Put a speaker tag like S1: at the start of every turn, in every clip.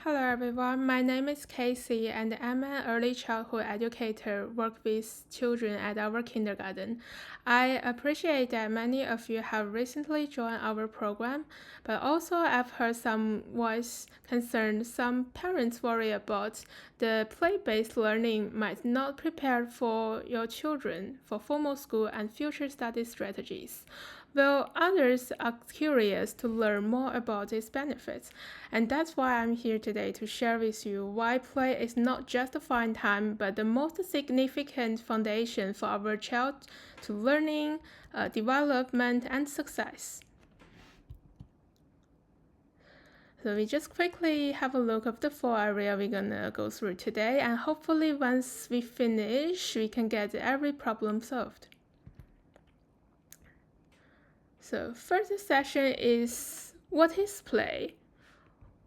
S1: Hello everyone, my name is Casey and I'm an early childhood educator work with children at our kindergarten. I appreciate that many of you have recently joined our program, but also I've heard some voice concern some parents worry about the play-based learning might not prepare for your children for formal school and future study strategies, while others are curious to learn more about its benefits. And that's why I'm here today to share with you why play is not just a fun time, but the most significant foundation for our child to learning, development, and success. So we just quickly have a look of the 4 areas we're gonna go through today, and hopefully once we finish, we can get every problem solved. So first session is what is play?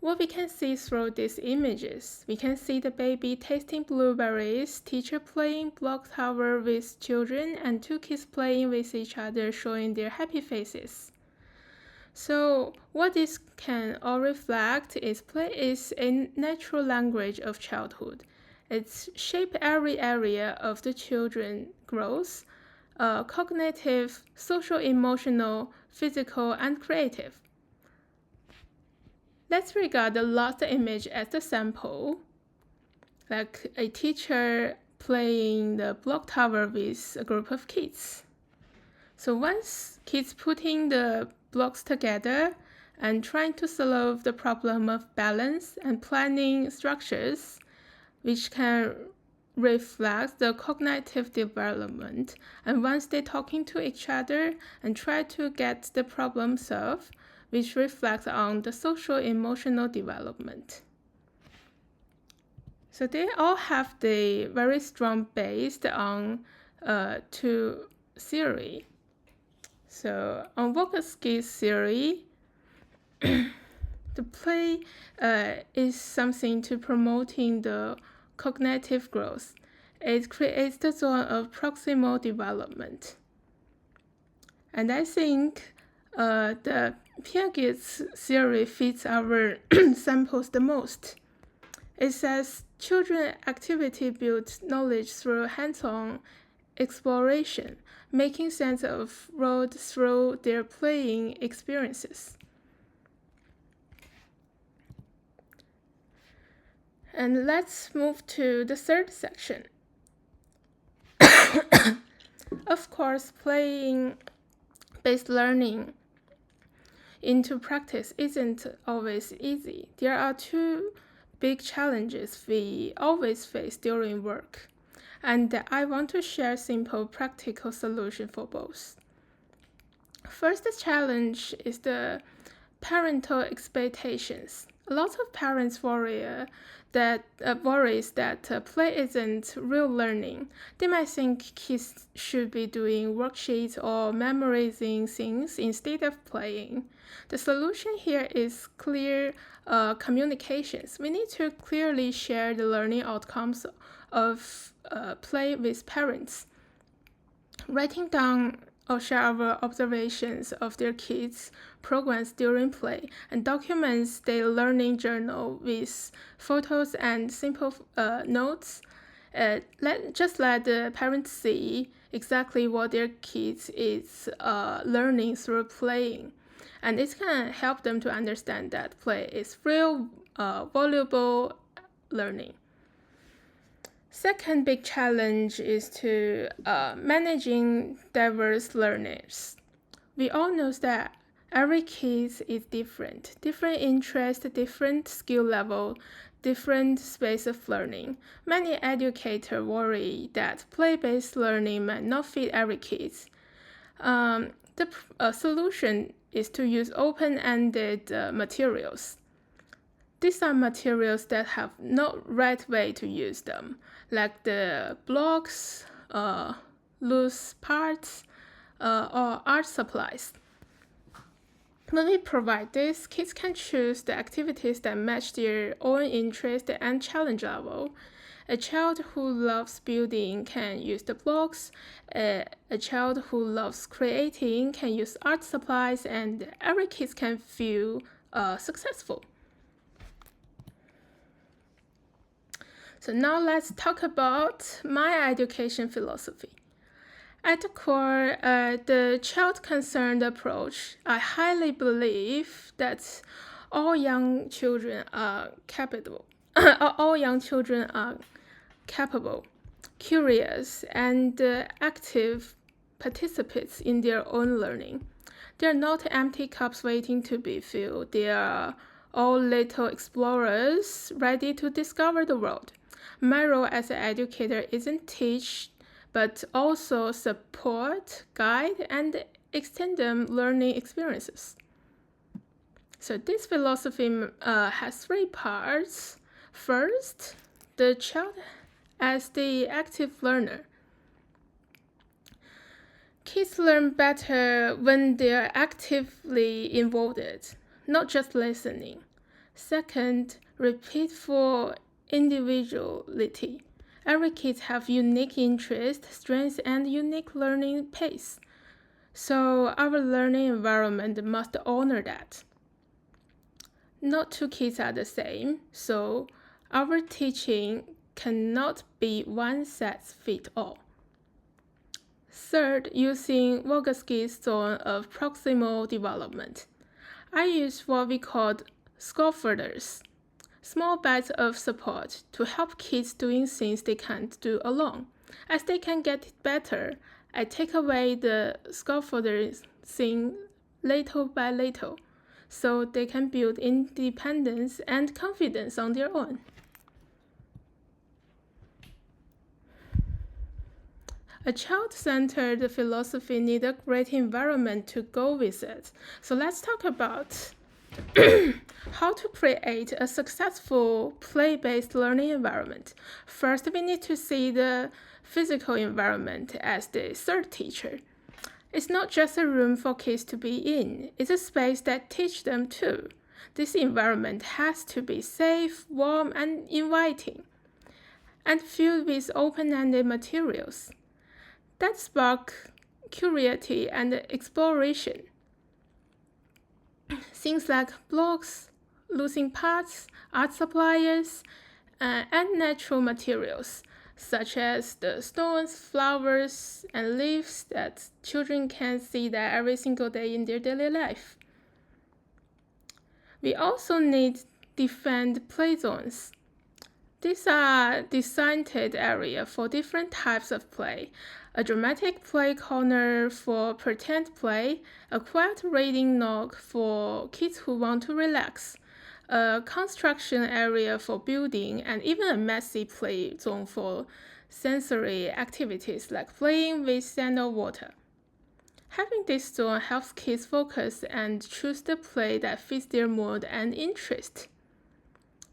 S1: What we can see through these images, we can see the baby tasting blueberries, teacher playing block tower with children, and two kids playing with each other showing their happy faces. So what this can all reflect is play is a natural language of childhood. It's shaped every area of the children's growth, cognitive, social, emotional, physical, and creative. Let's regard the last image as the sample, like a teacher playing the block tower with a group of kids. So once kids putting the blocks together and trying to solve the problem of balance and planning structures, which can reflect the cognitive development. And once they're talking to each other and try to get the problem solved, which reflects on the social emotional development. So they all have the very strong base on two theory. So on Vygotsky's theory, the play is something to promoting the cognitive growth. It creates the zone of proximal development. And I think the Piaget's theory fits our samples the most. It says children activity builds knowledge through hands-on exploration, making sense of world through their playing experiences. And let's move to the third section. Of course, playing-based learning into practice isn't always easy. There are two big challenges we always face during work, and I want to share simple practical solution for both. First challenge is the parental expectations. A lot of parents worries that play isn't real learning. They might think kids should be doing worksheets or memorizing things instead of playing. The solution here is clear communications. We need to clearly share the learning outcomes of play with parents. Writing down or share our observations of their kids' progress during play and documents their learning journal with photos and simple notes. Let the parents see exactly what their kids is learning through playing, and it can help them to understand that play is real, valuable learning. Second big challenge is to managing diverse learners. We all know that every kid is different interest, different skill level, different space of learning. Many educators worry that play-based learning might not fit every kid. The solution is to use open-ended materials. These are materials that have no right way to use them, like the blocks, loose parts, or art supplies. When we provide this, kids can choose the activities that match their own interest and challenge level. A child who loves building can use the blocks. A child who loves creating can use art supplies, and every kid can feel successful. So now let's talk about my education philosophy. At the core, the child-concerned approach, I highly believe that all young children are capable. All young children are capable, curious, and active participants in their own learning. They are not empty cups waiting to be filled. They are all little explorers ready to discover the world. My role as an educator isn't teach, but also support, guide, and extend them learning experiences. So this philosophy has three parts. First, the child as the active learner. Kids learn better when they are actively involved, not just listening. Second, repeat for individuality. Every kid have unique interests, strengths, and unique learning pace. So our learning environment must honor that. Not two kids are the same, so our teaching cannot be one size fits all. Third, using Vygotsky's zone of proximal development. I use what we call scaffolders, small bites of support to help kids doing things they can't do alone. As they can get better, I take away the scaffolders thing little by little, so they can build independence and confidence on their own. A child-centered philosophy needs a great environment to go with it. So let's talk about how to create a successful play-based learning environment. First, we need to see the physical environment as the third teacher. It's not just a room for kids to be in. It's a space that teaches them too. This environment has to be safe, warm, and inviting, and filled with open-ended materials that spark curiosity and exploration. Things like blocks, losing parts, art supplies, and natural materials, such as the stones, flowers, and leaves that children can see that every single day in their daily life. We also need defined play zones. These are designated areas for different types of play. A dramatic play corner for pretend play, a quiet reading nook for kids who want to relax, a construction area for building, and even a messy play zone for sensory activities like playing with sand or water. Having this zone helps kids focus and choose the play that fits their mood and interest.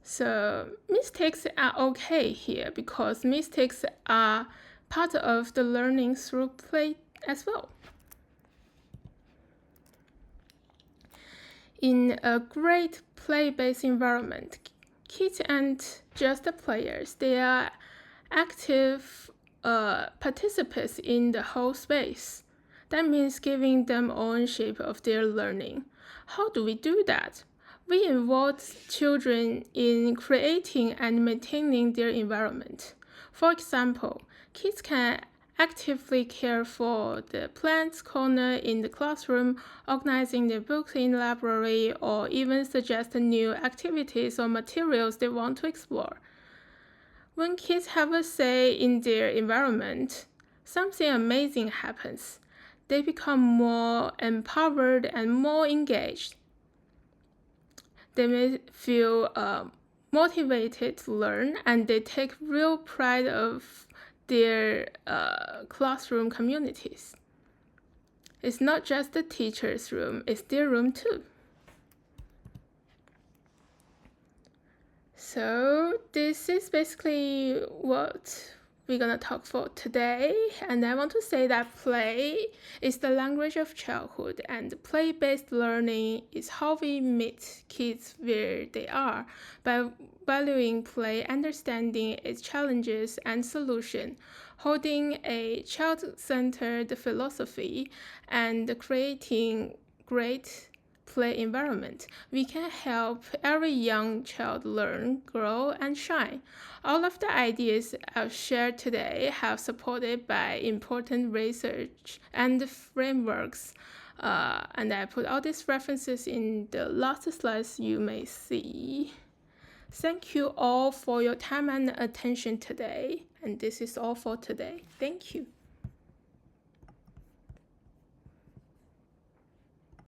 S1: So mistakes are okay here because mistakes are part of the learning through play as well. In a great play-based environment, kids aren't just the players, they are active participants in the whole space. That means giving them ownership of their learning. How do we do that? We involve children in creating and maintaining their environment. For example, kids can actively care for the plants corner in the classroom, organizing their books in the library, or even suggest new activities or materials they want to explore. When kids have a say in their environment, something amazing happens. They become more empowered and more engaged. They may feel motivated to learn, and they take real pride of their classroom communities. It's not just the teacher's room, it's their room too. So this is basically what we're gonna talk for today, and I want to say that play is the language of childhood, and play-based learning is how we meet kids where they are by valuing play, understanding its challenges and solution, holding a child-centered philosophy, and creating great play environment, we can help every young child learn, grow, and shine. All of the ideas I've shared today have supported by important research and frameworks. And I put all these references in the last slides you may see. Thank you all for your time and attention today. And this is all for today. Thank you.